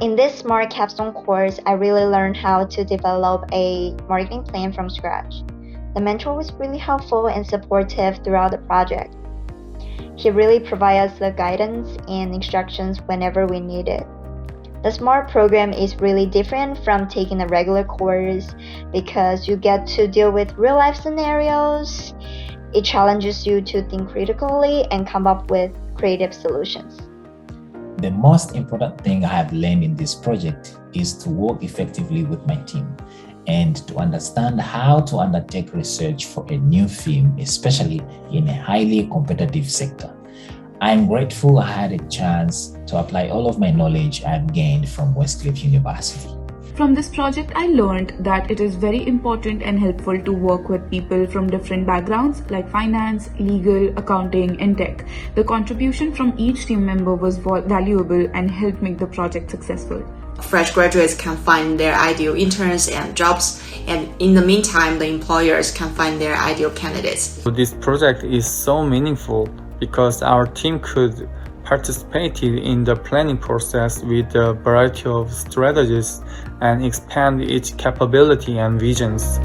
In this Smart Capstone course, I really learned how to develop a marketing plan from scratch. The mentor was really helpful and supportive throughout the project. He really provided us the guidance and instructions whenever we need it. The SMART program is really different from taking a regular course because you get to deal with real-life scenarios. It challenges you to think critically and come up with creative solutions. The most important thing I have learned in this project is to work effectively with my team and to understand how to undertake research for a new film, especially in a highly competitive sector. I'm grateful I had a chance to apply all of my knowledge I've gained from Westcliff University. From this project, I learned that it is very important and helpful to work with people from different backgrounds like finance, legal, accounting, and tech. The contribution from each team member was valuable and helped make the project successful. Fresh graduates can find their ideal interns and jobs, and in the meantime, the employers can find their ideal candidates. This project is so meaningful because our team could participate in the planning process with a variety of strategies and expand its capability and visions.